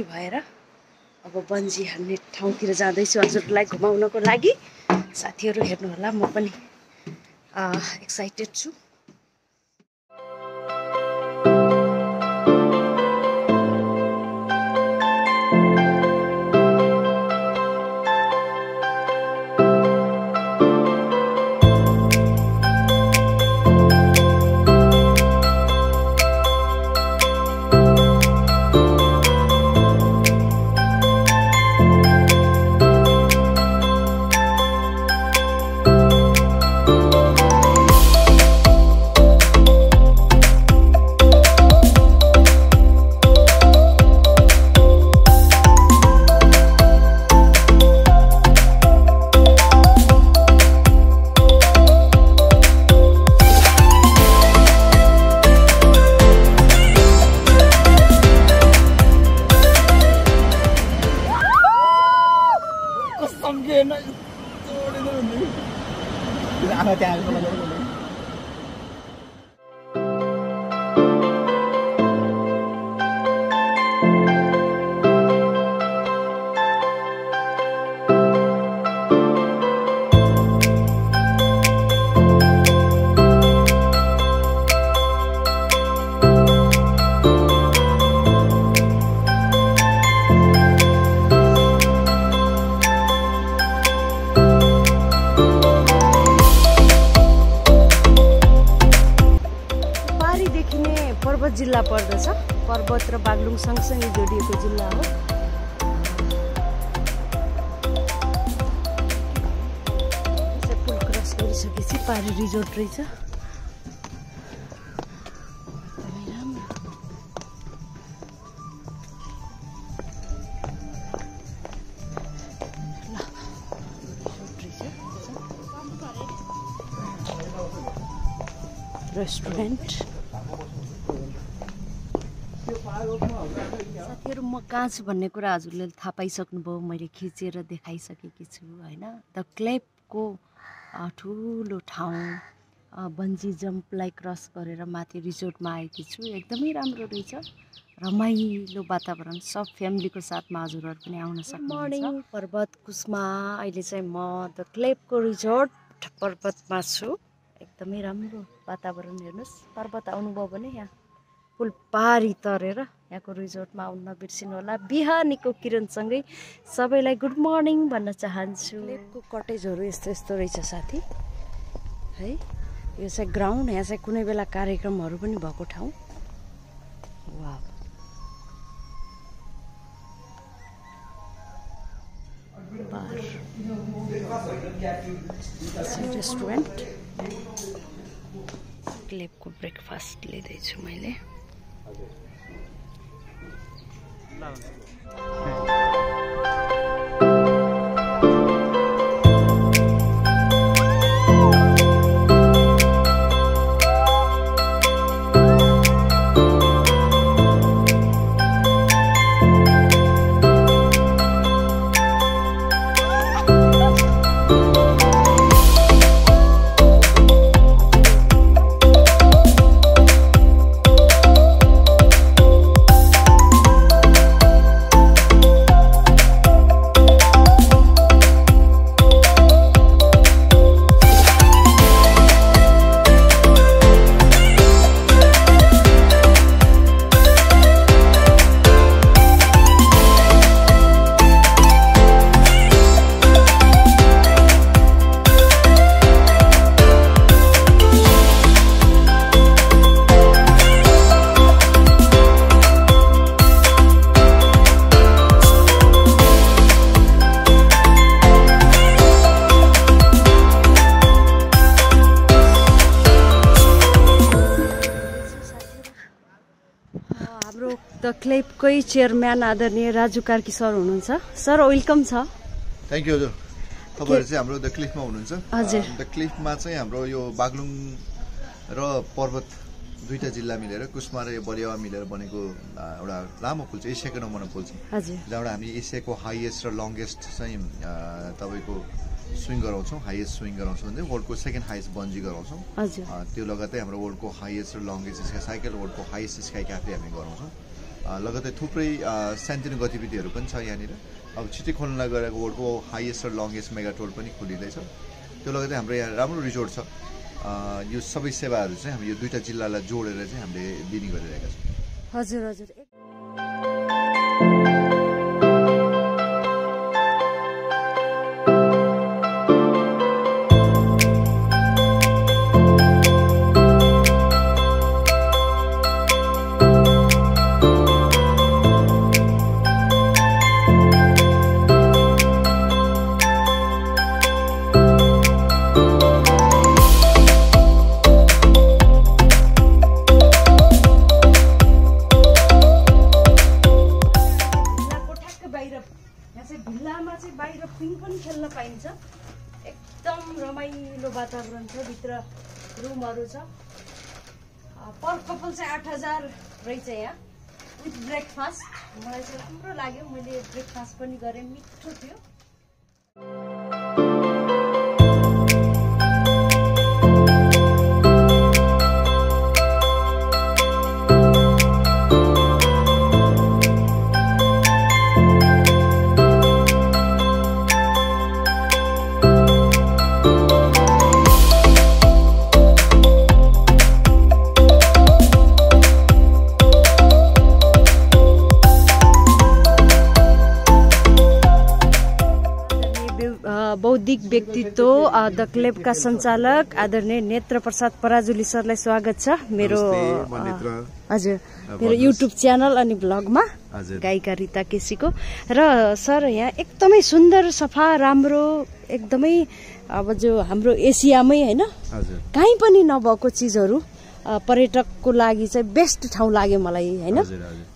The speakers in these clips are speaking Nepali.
रेडी भएर अब बन्जी हान्ने ठाउँतिर जाँदैछु हजुरलाई घुमाउनको लागि। साथीहरू हेर्नु होला, म पनि एक्साइटेड छु। पर्वत जिल्ला पर्दछ। पर्वत र बागलुङ सँगसँगै जोडिएको जिल्ला हो। पुल क्रस गरिसकेपछि पारी रिजोर्ट रहेछ। रेस्टुरेन्ट। साथीहरू म कहाँ छु भन्ने कुरा हजुरले थाहा पाइसक्नुभयो, मैले खिचेर देखाइसकेकी छु होइन। द क्लेपको ठुलो ठाउँ बन्जी जम्पलाई क्रस गरेर माथि रिजोर्टमा आएकी छु। एकदमै राम्रो रहेछ, रमाइलो वातावरण। सब फ्यामिलीको साथमा हजुरहरू पनि आउन सक्नुहुन्छ। मर्निङ पर्वत कुस्मा। अहिले चाहिँ म द क्लेपको रिजोर्ट पर्वतमा छु। एकदमै राम्रो वातावरण। हेर्नुहोस्, पर्वत आउनुभयो भने यहाँ पुल पारी तरेर यहाँको रिजोर्टमा आउन नबिर्सिनु होला। बिहानीको किरणसँगै सबैलाई गुड मर्निङ भन्न चाहन्छु। क्लेपको कटेजहरू यस्तो यस्तो रहेछ साथी है। यो चाहिँ ग्राउन्ड, यहाँ चाहिँ कुनै बेला कार्यक्रमहरू पनि भएको ठाउँ। वाह, रेस्टुरेन्ट। क्लेपको ब्रेकफास्ट लिँदैछु मैले। द क्लेपकै चेयरम्यान आदरणीय राजु कार्की सर हुनुहुन्छ। सर वेलकम छ। थ्याङ्क यू हजुर। तपाईँहरू चाहिँ हाम्रो द क्लिफमा हुनुहुन्छ। हजुर। द क्लिफमा चाहिँ हाम्रो यो बागलुङ र पर्वत दुईटा जिल्ला मिलेर कुस्मा र यो बलियावा मिलेर बनेको एउटा लामो पुल छ, एसियाको नम्बर पुल छ। हजुर। जहाँबाट हामी एसियाको हाइएस्ट र लङ्गेस्ट चाहिँ तपाईँको स्विङ गराउँछौँ, हाइएस्ट स्विङ गराउँछौँ भने वर्ल्डको सेकेन्ड हाइएस्ट बन्जी गराउँछौँ। हजुर। त्यो लगतै हाम्रो वर्ल्डको हाइएस्ट र लङ्गेस्ट स्काई साइकल, वर्ल्डको हाइएस्ट स्काई क्याफे हामी गराउँछौँ। लगतै थुप्रै सानोतिनो गतिविधिहरू पनि छ यहाँनिर। अब छिटै खोल्न गएको वर्ल्डको हाइएस्ट र लङ्गेस्ट मेगा टोल पनि खोलिँदैछ। त्यो लगतै हाम्रो यहाँ राम्रो रिजोर्ट छ। यो सबै सेवाहरू चाहिँ हामी यो दुईटा जिल्लालाई जोडेर चाहिँ हामीले दिने गरिरहेका छौँ। हजुर हजुर। भिल्लामा चाहिँ बाहिर पिङ पनि खेल्न पाइन्छ। एकदम रमाइलो वातावरण छ, भित्र रुमहरू छ। पर कपल चाहिँ 8000 रहेछ यहाँ विथ ब्रेकफास्ट। मलाई चाहिँ राम्रो लाग्यो, मैले ब्रेकफास्ट पनि गरेँ, मिठो थियो। बौद्धिक व्यक्तित्व द क्लेबका सञ्चालक आदरणीय नेत्र प्रसाद पराजुली सरलाई स्वागत छ मेरो हजुर मेरो युट्युब च्यानल अनि ब्लगमा गायिका रिता केसीको। र सर यहाँ एकदमै सुन्दर सफा राम्रो एकदमै अब जो हाम्रो एसियामै हैन कहीँ पनि नभएको चिजहरू पर्यटकको लागि चाहिँ बेस्ट ठाउँ लाग्यो मलाई हैन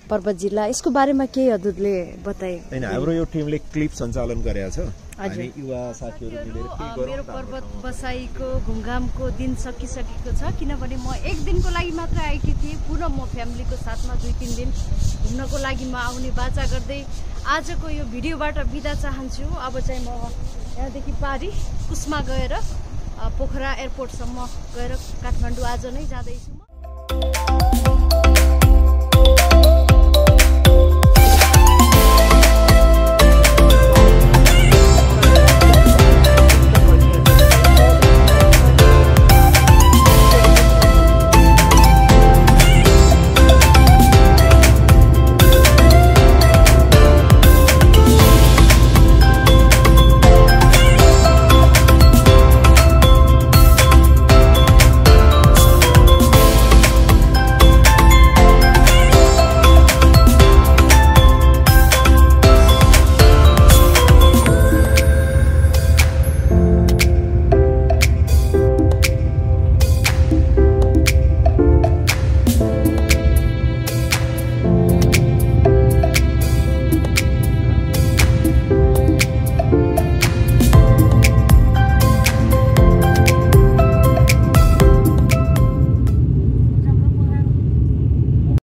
पर्वत जिल्ला। यसको बारेमा के हजुरले बताए? हैन हाम्रो यो टिमले क्लिप सञ्चालन गरेको छ अनि युवा साथीहरु मिलेर के गरौँ। मेरो पर्वत बसाईको घुमघामको दिन सकिसकेको छ, किनभने म एक दिनको लागि मात्र आएकी थिएँ। पुनः म फ्यामिलीको साथमा 2-3 दिन घुम्नको लागि म आउने बाचा गर्दै आजको यो भिडियोबाट बिदा चाहन्छु। अब चाहिँ म यहाँदेखि पारी कुस्मा गएर पोखरा एयरपोर्टसम्म गएर काठमाडौँ आज नै जाँदैछु म।